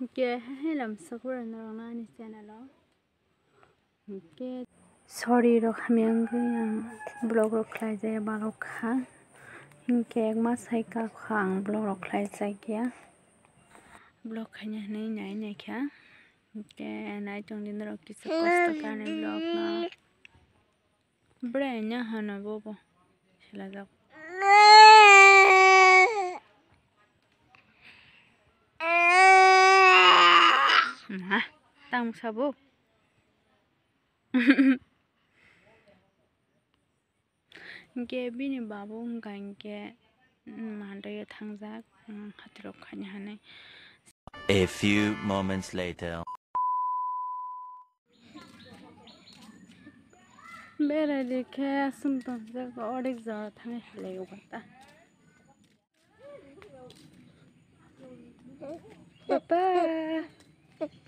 Oke, hay làm sao cũng là nó là như thế nào đó. Oke, sorry rồi kami ang blog rồi khai ra balok ha. Oke, mas hay cả khoảng blog rồi khai ra kia. Blog khai nhà này này kia. Oke, này trong दिन rồi किसी cost का ने blog ना. Bữa nha hana bobo. Chला जाओ. Hả? Tao sao bố? Nghe bini babu ngang ke mandaya thangzak hatirok khanya hanai. A few moments later. Bera dekhe sumpah zak orik zara thangai halego bata. Papa,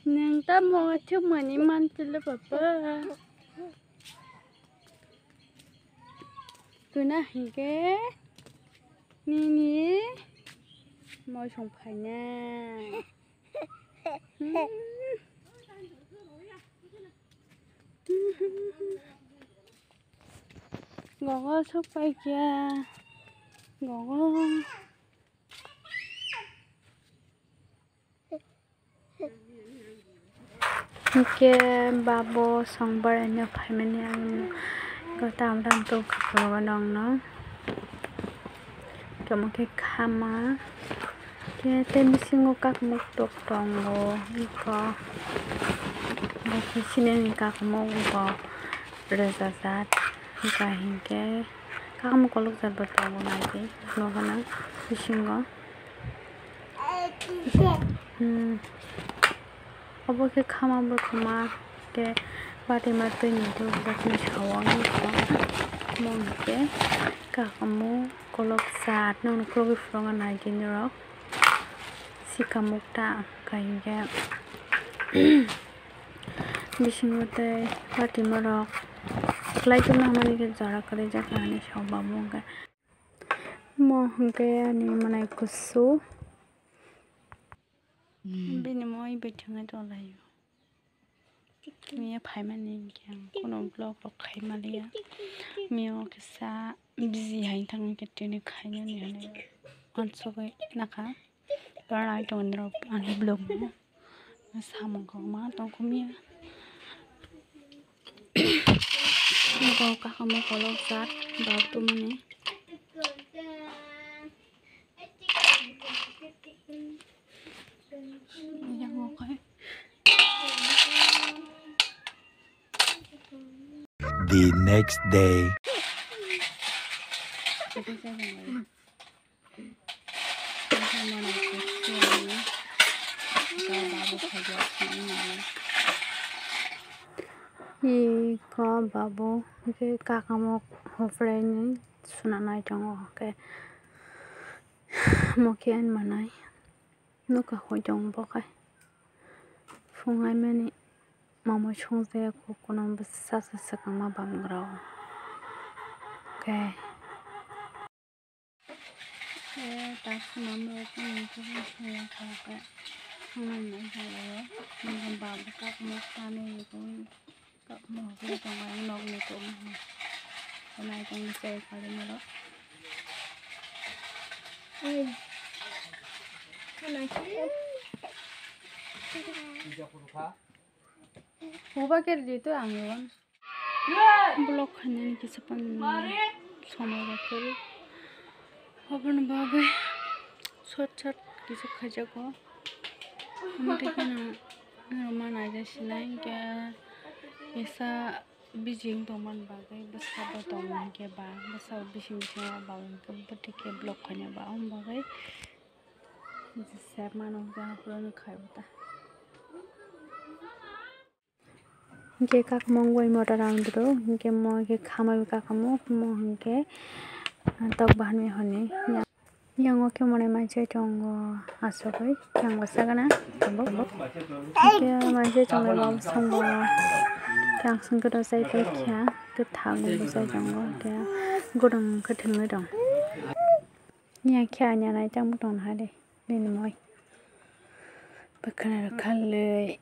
nang tamo chuk mani manchila papa. Tuna hingke Nini mau xong phải nha. Ngõ sốc bay kia. Ngõ Oke, babo xong bara nya phải mình yang có tạm đam tu khắp rồi nong nó. Có một cái khama. Cái tên sinh các mục tục trong ngô có một cái xin các mục có reza zat cái hình cái các mục có lúc zat bắt đầu này cái nó cái nó sinh có अब के खामा बखमा के बाटे मारते नहीं तो जखनी छावांगी को मौन के काकमो कोलोक साथ नौन कोलोक फ्रोंगा नाइकिन रो सिकामुक्ता कहीं बिशिंगोते बाटे मरक लाइट में हमारे के जरा करे जाकर आने शाबा मोंगे मोहन के आने मनाई कुसु Bini mau ibu jangan tolak. Mia payment yang kono blog blog kai malia. Mia kisah busy hai thang kita ni kainya ni ane. Ansogai naka. Karena itu ndro ane blog ni. Sama kau mah tongko mia. Kau kamu kalau saat batu mana? The next day. Ko babu ke kakamu hofreni sunanai jongo ke mokian manai nuka hojong bokai fungai meni mama chongze ko kono besasa sakama bamgrao ke tak namro pun saya kaka hangan saya dengan babu kakamu tane itu mau cái trong anh nông này cũng hôm nay con xe khỏi lên đó ơi cái này 뭐가 깨르지도 않으면 블록하는 기습한 소모가를 허브는 밥에 소차 기습하자고 아무데나 로만 아저씨나 이게 Bisa bijing toman bagai besar toman ke ba besar bijing semua bagai kebetulan ke bloknya ba bagai saya mana jangan perlu kai bata ke kak mongoi motor round dulu ke mau ke kama kak kamu mau ke tok bahan me hone yang oke mana macam conggo asok yang besar kana ke macam conggo bau sambal yang sengketa saya percaya tu tahu saya janggo dia godong ketemu dong ni akhirnya naik jam bukan hari ini moi Bakana kali